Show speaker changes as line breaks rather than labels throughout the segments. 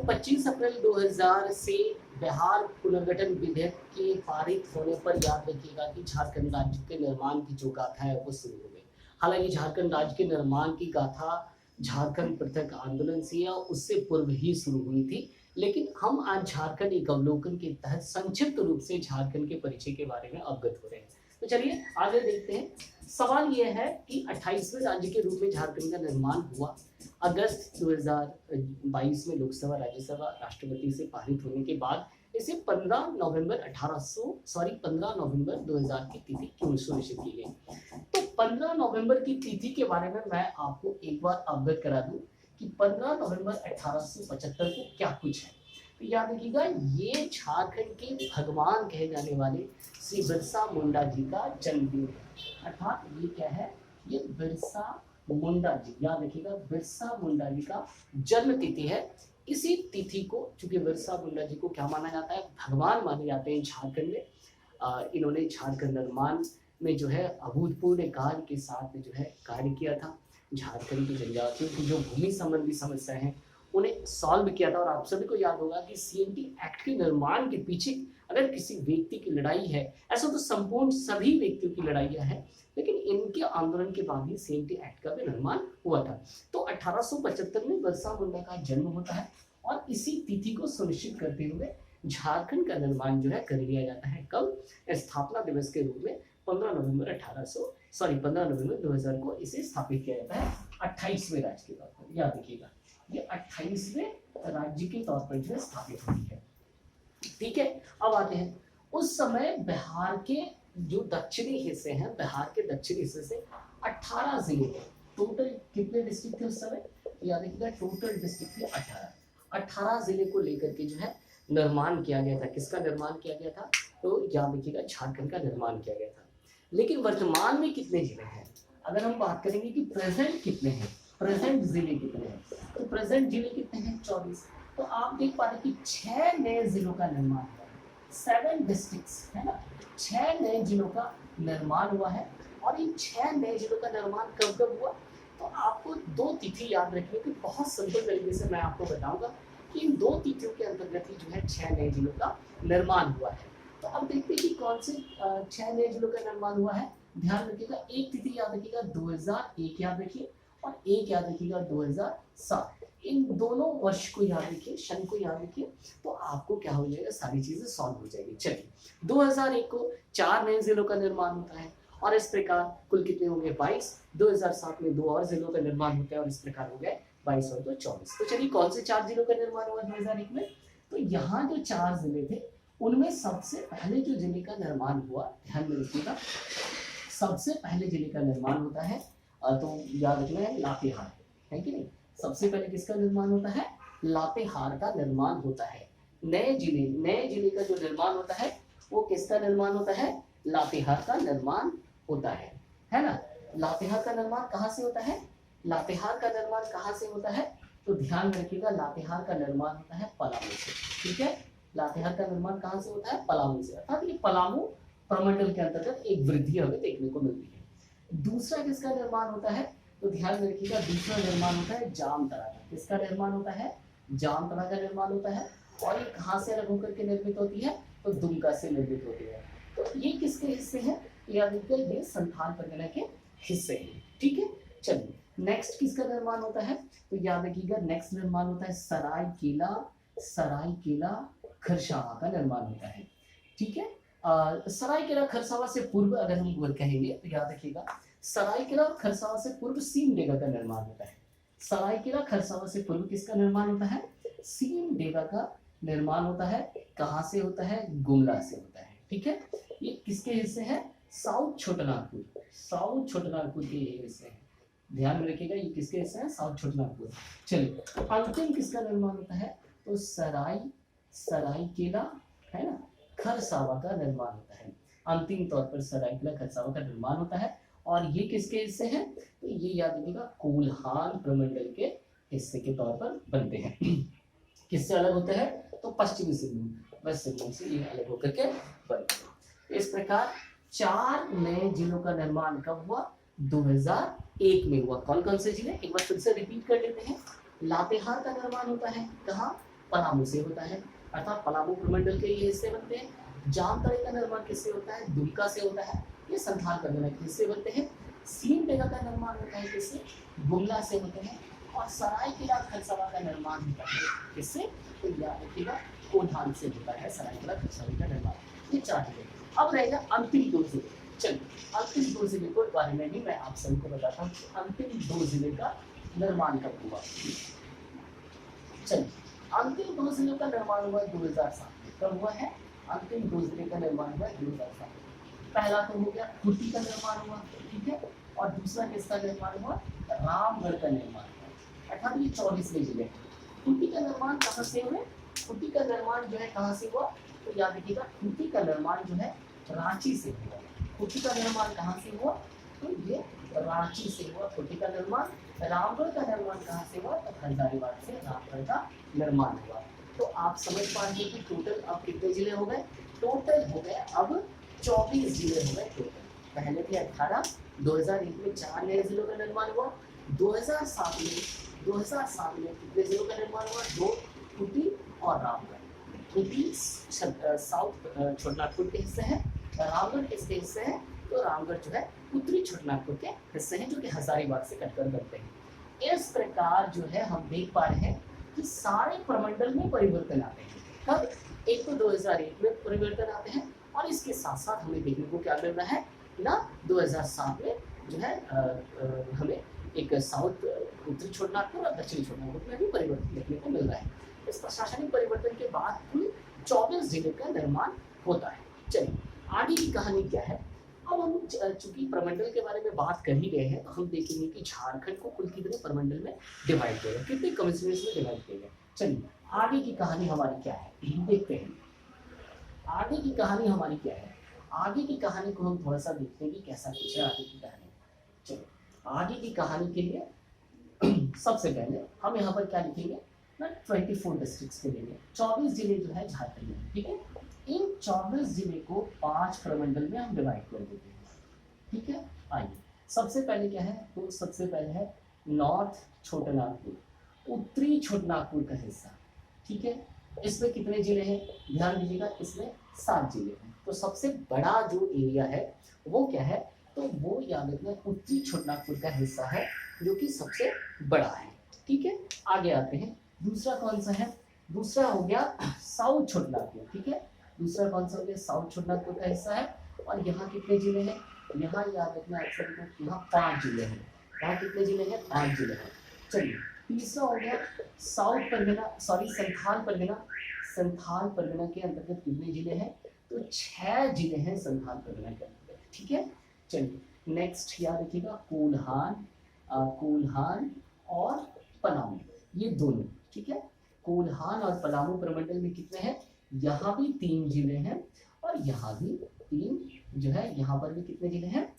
25 अप्रैल 2000 से बिहार पुनर्गठन विधेयक के पारित होने पर याद रखिएगा कि झारखंड राज्य के निर्माण की जो गाथा है वो शुरू हो गई। हालांकि झारखंड राज्य के निर्माण की गाथा झारखंड पृथक आंदोलन से या उससे पूर्व ही शुरू हुई थी, लेकिन हम आज झारखंड एक अवलोकन के तहत संक्षिप्त रूप से झारखंड के परिचय के बारे में अवगत हो रहे हैं। तो चलिए आगे देखते हैं। सवाल यह है कि 28वें राज्य के रूप में झारखंड का निर्माण हुआ। अगस्त 2022 में लोकसभा राज्यसभा राष्ट्रपति से पारित होने के बाद इसे 15 नवंबर 2000 की तिथि क्यों सुनिश्चित की गई। तो 15 नवंबर की तिथि के बारे में मैं आपको एक बार अवगत करा दूं कि 15 नवंबर 1875 को क्या कुछ है। तो याद रखिएगा, ये झारखंड के भगवान कहे जाने वाले श्री बिरसा मुंडा जी का जन्मदिन है। अर्थात ये क्या है, ये बिरसा मुंडा जी, याद रखिएगा बिरसा मुंडा जी का जन्म तिथि है। इसी तिथि को, चूंकि बिरसा मुंडा जी को क्या माना जाता है, भगवान माने जाते हैं झारखंड में। इन्होंने झारखंड निर्माण में जो है अभूतपूर्व कार्य के साथ में जो है कार्य किया था। झारखंड की जनजातियों की जो भूमि संबंधी समस्या है उन्हें सॉल्व किया था। और आप सभी को याद होगा कि सीएनटी एक्ट के निर्माण के पीछे अगर किसी व्यक्ति की लड़ाई है, ऐसा तो संपूर्ण सभी व्यक्तियों की लड़ाइयां हैं, लेकिन इनके आंदोलन के बाद ही सीएनटी एक्ट का भी निर्माण हुआ था। तो 1875 में बिरसा मुंडा का जन्म होता है और इसी तिथि को सुनिश्चित करते हुए झारखंड का निर्माण जो है कर लिया जाता है। कब? स्थापना दिवस के रूप में 15 नवंबर 2000 को इसे स्थापित किया जाता है 28वें राज्य के तौर पर। याद रखिएगा, ये 28वें राज्य के तौर पर जो है स्थापित हुई है। ठीक है, अब आते हैं उस समय बिहार के जो दक्षिणी हिस्से हैं, बिहार के दक्षिणी हिस्से से 18 जिले थे। टोटल कितने डिस्ट्रिक्ट थे उस समय? याद रखिएगा, टोटल डिस्ट्रिक्ट थे 18 जिले को लेकर के जो है निर्माण किया गया था। किसका निर्माण किया गया था? तो याद रखिएगा, झारखंड का निर्माण किया गया था। लेकिन वर्तमान में कितने जिले हैं? अगर हम बात करेंगे कि प्रेजेंट कितने हैं, प्रेजेंट जिले कितने हैं, तो प्रेजेंट जिले कितने हैं? 24। तो आप देख पा रहे कि 6 नए जिलों का निर्माण हुआ है। 7 डिस्ट्रिक्ट्स है ना, 6 नए जिलों का निर्माण हुआ है। और इन 6 नए जिलों का निर्माण कब कब हुआ? तो आपको 2 तिथि याद रखिए कि बहुत सिंपल तरीके से मैं आपको बताऊंगा कि इन 2 तिथियों के अंतर्गत ही जो है 6 नए जिलों का निर्माण हुआ है। तो अब देखते हैं कि कौन से 6 नए जिलों का निर्माण हुआ है। ध्यान रखिएगा, एक तिथि याद रखिएगा 2001 याद रखिए, और एक याद रखिएगा 2007। इन दोनों वर्ष को याद रखिए, सन को याद रखिए, तो आपको क्या हो जाएगा, सारी चीजें सॉल्व हो जाएगी। चलिए, 2001 को 4 नए जिलों का निर्माण होता है और इस प्रकार कुल कितने हो गए? 22। 2007 में 2 और जिलों का निर्माण होता है और इस प्रकार हो गए 22 और 2 24। तो चलिए, कौन से 4 जिलों का निर्माण हुआ 2001 में? तो यहाँ जो 4 जिले थे उनमें सबसे पहले जो जिले का निर्माण हुआ, ध्यान में रखिएगा, सबसे पहले जिले का निर्माण होता है तो याद रखना है लातेहार, है कि नहीं? सबसे पहले किसका निर्माण होता है? लातेहार का निर्माण होता है। नए जिले का जो निर्माण होता है वो किसका निर्माण होता है? लातेहार का निर्माण होता है ना? लातेहार का निर्माण कहाँ से होता है? लातेहार का निर्माण कहाँ से होता है? तो ध्यान रखिएगा, लातेहार का निर्माण होता है पलामू से। ठीक है, लातेहार का निर्माण कहाँ से होता है? पलामू से। अर्थात ये पलामू प्रमंडल के अंतर्गत एक वृद्धि हमें देखने को मिलती है। दूसरा किसका निर्माण होता है? तो ध्यान में रखिएगा, दूसरा निर्माण होता है जामताड़ा का। किसका निर्माण होता है? जामताड़ा का निर्माण होता है। और ये कहाँ से अलग होकर के निर्मित होती है? तो दुमका से निर्मित होती है। तो ये किसके हिस्से हैं? याद रखिएगा, ये संथाल परगना के हिस्से हैं। ठीक है, चलिए नेक्स्ट किसका निर्माण होता है? तो याद रखिएगा, नेक्स्ट निर्माण होता है सरायकेला खरसावां का निर्माण होता है। ठीक है, सरायकेला खरसावां से पूर्व अगर हम कहेंगे तो याद रखिएगा, सरायकेला खरसावां से पूर्व सिमडेगा का निर्माण होता है। सरायकेला खरसावां से पूर्व किसका निर्माण होता है? सिमडेगा का निर्माण होता है। कहाँ से होता है? गुमला से होता है। ठीक है, ये किसके हिस्से हैं? साउथ छोटानागपुर के हिस्से हैं। ध्यान में रखिएगा, ये किसके हिस्से हैं? साउथ छोटानागपुर। चलिए, अंतिम किसका निर्माण होता है? तो सरायकेला है ना, खरसावां का निर्माण होता है। अंतिम तौर पर सरायकेला खरसावां का निर्माण होता है। और ये किसके हिस्से हैं? तो ये याद रखिएगा, कोल्हान प्रमंडल के हिस्से के तौर पर बनते हैं। किससे अलग होते हैं? तो पश्चिमी सिंहभूम, वेस्ट सिंहभूम से ये अलग होकर के बनते हैं। इस प्रकार 4 नए जिलों का निर्माण कब हुआ? 2001 में हुआ। कौन कौन से जिले? एक बार फिर से रिपीट कर लेते हैं। लातेहार का निर्माण होता है कहाँ? पलामू से होता है, अर्थात पलामू प्रमंडल के ये हिस्से बनते हैं। जामताड़ा का निर्माण किससे होता है? दुमका से होता है, ये संथाल परगना के हिस्से बनते हैं। सीमडेगा का निर्माण होता है किससे? गुमला से होते हैं। और सरायकेला खरसावां का निर्माण होता है किससे? तो याद रखिएगा कोल्हान से होता है सरायकेला खरसावां का निर्माण। ये 4 जिले। अब रहेगा अंतिम 2 जिले। चलिए अंतिम 2 जिले के बारे में भी मैं आप सबको बताता हूँ कि अंतिम 2 जिले का निर्माण कब हुआ। चलिए अंतिम 2 जिलों का निर्माण हुआ 2007 में। कब हुआ है? अंतिम 2 जिले का निर्माण हुआ 2007 में। पहला तो हो गया खूंटी का निर्माण हुआ, ठीक है, और दूसरा किसका निर्माण हुआ? रामगढ़ का निर्माण हुआ। अर्थात ये 24वें जिले। खूंटी का निर्माण कहाँ से हुआ? खूंटी का निर्माण जो है कहाँ से हुआ? तो याद रखिएगा खूंटी का निर्माण जो है रांची से हुआ। खूंटी का निर्माण कहाँ से हुआ? तो ये रांची से हुआ खूंटी का निर्माण। रामगढ़ का निर्माण कहाँ से हुआ? तो हजारीबाग से रामगढ़ का निर्माण हुआ। तो आप समझ पाएंगे कि टोटल अब कितने जिले हो गए? टोटल हो गए अब 24 जिले हो गए टोटल। पहले थे 18, 2001 में 4 नए जिलों का निर्माण हुआ। 2007 में कितने जिलों का निर्माण हुआ? 2, खूंटी और रामगढ़। खूंटी साउथ छोटानागपुर के हिस्से है, रामगढ़ किसके हिस्से है? तो रामगढ़ जो है उत्तरी छोटानागपुर के हिस्से हैं जो कि हजारीबाग से कटकर बनते हैं। इस प्रकार जो है हम देख पा रहे हैं कि सारे प्रमंडल में परिवर्तन आते हैं। कब? एक तो 2001 में परिवर्तन आते हैं और इसके साथ साथ हमें देखने को क्या मिल रहा है ना, 2007 में जो है हमें एक साउथ उत्तरी छोटानागपुर और दक्षिणी छोटानागपुर में भी परिवर्तन देखने को मिल रहा है। इस प्रशासनिक परिवर्तन के बाद कुल 24 जिले का निर्माण होता है। चलिए आगे की कहानी क्या है? अब हम चूंकि प्रमंडल के बारे में बात कर ही गए हैं तो हम देखेंगे कि झारखंड को कुल कितने प्रमंडल में डिवाइड किया गया, कितने कमिश्नरेट्स में डिवाइड किया गया। चलिए आगे की कहानी हमारी क्या है देखते हैं। आगे की कहानी हमारी क्या है? आगे की कहानी को हम थोड़ा सा देखते हैं कि कैसा कुछ है आगे की कहानी। चलो आगे की कहानी के लिए सबसे पहले हम यहाँ पर क्या लिखेंगे ना, 24 डिस्ट्रिक्ट्स के लिए 24 जिले जो है झारखंड में, ठीक है। इन 24 जिले को 5 प्रमंडल में हम डिवाइड कर देते हैं, ठीक है। आइए सबसे पहले क्या है? तो सबसे पहले है नॉर्थ छोटानागपुर, उत्तरी छोटानागपुर का हिस्सा, ठीक है। इसमें कितने जिले हैं? ध्यान दीजिएगा इसमें 7 जिले हैं। तो सबसे बड़ा जो एरिया है वो क्या है? तो वो याद रखना उत्तरी छोटानागपुर का हिस्सा है जो कि सबसे बड़ा है, ठीक है। आगे आते हैं, दूसरा कौन सा है? दूसरा हो गया साउथ छोटानागपुर, ठीक है। दूसरा कौन सा हो गया? साउथ छोटानागपुर का हिस्सा है। और यहाँ कितने जिले हैं? यहाँ याद रखना अक्सर को यहाँ 5 जिले हैं। यहाँ कितने जिले हैं? 5 जिले हैं। चलिए तीसरा हो गया साउथ परगना, सॉरी संथाल परगना। संथाल परगना के अंतर्गत कितने जिले हैं? तो 6 जिले हैं संथाल परगना के अंतर्गत, ठीक है। चलिए नेक्स्ट याद रखिएगा कोल्हान, कोल्हान और पलामू, ये दोनों, ठीक है। कोल्हान और पलामू प्रमंडल में कितने हैं? यहाँ भी 3 जिले हैं और यहाँ भी 3 जो है, यहाँ पर भी कितने जिले हैं?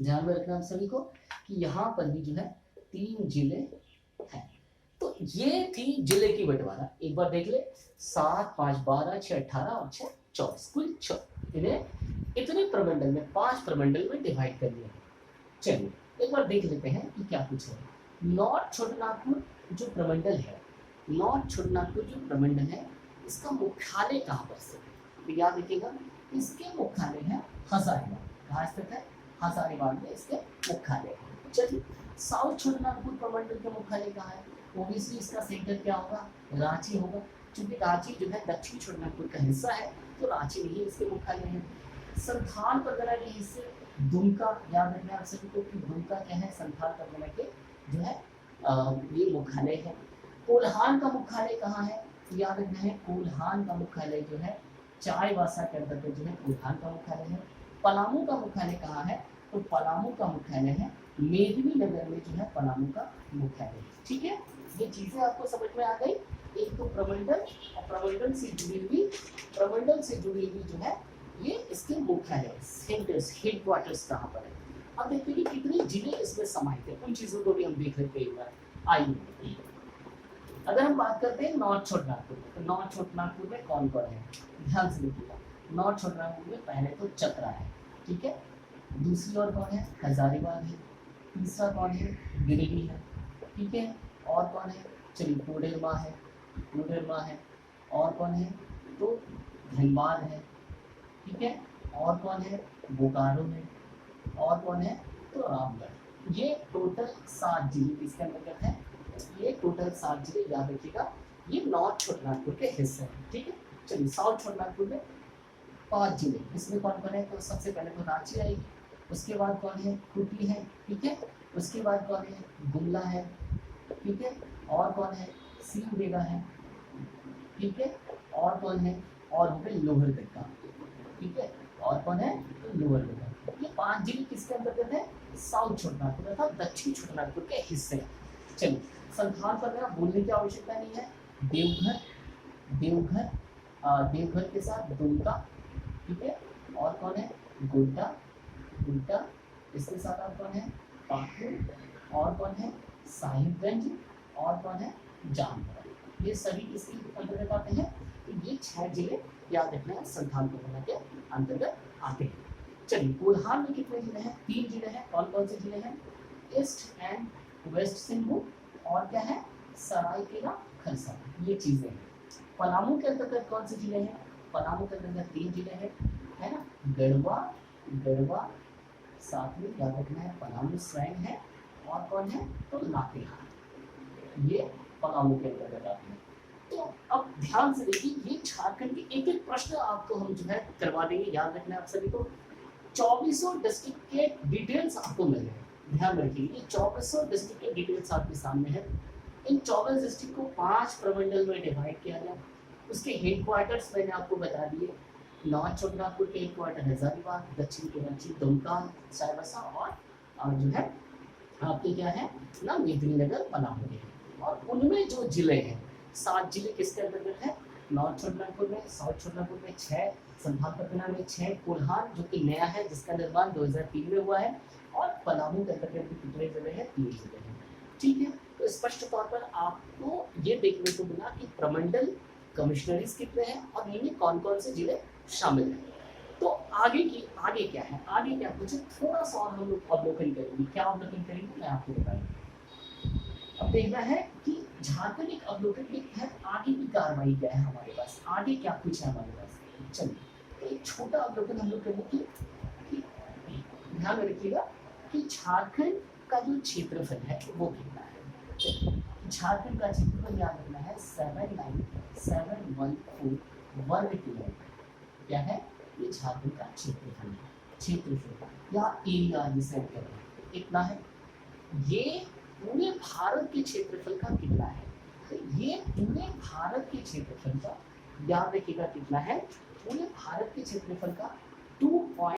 ध्यान में रखना आप सभी को कि यहाँ पर भी जो है 3 जिले हैं। तो ये थी जिले की बंटवारा। एक बार देख ले, 7, 5, 12, 6, 18 और 6, 24, कुल 6। इन्हें इतने प्रमंडल में 5 प्रमंडल में डिवाइड कर दिया। चलिए एक बार देख लेते हैं कि क्या कुछ है। नॉर्थ छोटानागपुर जो प्रमंडल है, नॉर्थ छोटानागपुर जो प्रमंडल है, इसका मुख्यालय कहाँ पर स्थित है? तो याद रखिएगा इसके मुख्यालय है हजारीबाग। कहाँ स्थित है? हजारीबाग में इसके मुख्यालय है। चलिए साउथ छोटानागपुर प्रमंडल का मुख्यालय कहाँ है? ओबियसली इसका सेंटर क्या होगा? रांची होगा। क्योंकि रांची जो है दक्षिण छोटानागपुर का हिस्सा है तो रांची में ही इसके मुख्यालय है। संथाल परगना के हिस्से दुमका, याद रखना आप सभी को कि दुमका क्या है? संथाल परगना के जो है ये मुख्यालय है। कोल्हान का मुख्यालय कहाँ है? याद रखना है कोल्हान का मुख्यालय जो है चाईबासा के अंतर्गत जो है कोल्हान का मुख्यालय है। पलामू का मुख्यालय कहाँ है? तो पलामू का मुख्यालय है मेदिनीनगर में जो है पलामू का मुख्यालय, ठीक है। ये चीजें आपको समझ में आ गई। एक तो प्रमंडल और प्रमंडल से जुड़ी हुई जो है ये इसके मुख्यालय, सेंटर्स, हेडक्वार्टर्स कहाँ पर है। अब देखते हैं कि कितने जिले इसमें समाहित है। उन चीजों को भी हम देख लेते हैं एक बार। आइए अगर हम बात करते हैं नॉर्थ छोटानागपुर में, तो नॉर्थ छोटानागपुर में कौन कौन है? ध्यान से देखिएगा। नॉर्थ छोटानागपुर में पहले तो चतरा है, ठीक है। दूसरी और कौन है? हजारीबाग है। तीसरा कौन है? गिरिडीह है, ठीक है। और कौन है? चलिए कोडरमा है। कोडरमा है, और कौन है तो धनबाद है, ठीक है, और कौन है बोकारो है, और कौन है तो रामगढ़। ये टोटल 7 जिले किसके अंतर्गत है, ये टोटल 7 जिले याद रखिएगा, ये नॉर्थ छोटानागपुर के हिस्से हैं, ठीक है। चलिए साउथ छोटानागपुर में 5 जिले, इसमें कौन कौन है तो सबसे पहले तो रांची आएगी, उसके बाद कौन है खूंटी है, ठीक है, उसके बाद कौन है गुमला है, ठीक है, और कौन है सिमडेगा है, ठीक है, और कौन है और हो गए लोहरदगा, ठीक है, और कौन है तो लोहरदगा। ये 5 जिले किसके अंतर्गत है, साउथ छोटानागपुर अर्थात दक्षिण छोटानागपुर के हिस्से हैं। चलिए संस्थान पर में बोलने की आवश्यकता नहीं है, देवघर, देवघर देवघर के साथ दुमका, ठीक है, और कौन है गोड्डा, गोड्डा, इसके साथ आप कौन है पाकुड़, और कौन है साहिबगंज, और कौन है जामताड़ा। ये सभी किसके अंतर्गत आते हैं, तो ये 6 जिले याद रखना है संथाल कोरबा के अंतर्गत आते हैं। चलिए कोल्हान में कितने जिले हैं, 3 जिले हैं, कौन कौन से जिले हैं, ईस्ट एंड वेस्ट सिंहभूम, और क्या है सरायकेला खरसावां, ये चीजें हैं। पलामू के अंतर्गत कौन से जिले हैं, पलामू के अंतर्गत 3 जिले हैं, है ना, गढ़वा, गढ़वा, साथ में याद रखना है पलामू स्वयं है, और कौन है तो लातेहार, ये पलामू के अंतर्गत आते हैं। तो अब ध्यान से देखिए, ये झारखंड के एक एक प्रश्न आपको हम जो है करवा देंगे, याद रखना है आप सभी को। 2400 डिस्ट्रिक्ट के डिटेल्स आपको मिल रहे हैं, ध्यान रखिए, ये 2400 डिस्ट्रिक्ट के डिटेल्स आपके सामने है। इन 24 डिस्ट्रिक्ट को 5 प्रमंडल में डिवाइड किया गया। उसके हेडक्वार्टर्स मैंने आपको बता दिए, नॉर्थ छोटानागपुर के हेडक्वार्टर हजारीबाग, दक्षिण के रांची, दुमका, चाईबासा, और जो है आपके क्या है ना मेदिनीनगर पलामू है। और उनमें जो जिले हैं 7 जिले किसके अंतर्गत है, नॉर्थ छोटानागपुर में, साउथ छोटानागपुर में 6, संथाल परगना में 6, कोल्हान जो कि नया है जिसका निर्माण 2003 में हुआ है, और पलामू के अंतर्गत भी कितने जिले हैं, 3 जिले हैं, ठीक है। तो स्पष्ट तौर पर आपको ये देखने को मिला कि प्रमंडल कमिश्नरीज कितने हैं और इनमें कौन कौन से जिले शामिल हैं। तो आगे क्या है, आगे क्या कुछ थोड़ा सा और हम लोग अवलोकन करेंगे, क्या अवलोकन करेंगे मैं आपको बताऊंगा। अब देखना है कि झारखंड एक अवलोकन के तहत आगे की कार्रवाई क्या है हमारे पास, आगे क्या कुछ है हमारे पास। चलिए तो एक छोटा अवलोकन हम लोग करेंगे कि ध्यान में रखिएगा कि झारखंड का जो क्षेत्रफल है वो कितना है। झारखंड का क्षेत्रफल याद रखना है 79714 वर्ग किलोमीटर, क्या है ये झारखंड का क्षेत्रफल है, क्षेत्रफल या एरिया जिसे कहते हैं कितना है। ये पूरे भारत के क्षेत्रफल का कितना है, तो ये पूरे भारत के क्षेत्रफल का याद रखिएगा कितना है, पूरे भारत के क्षेत्रफल का 2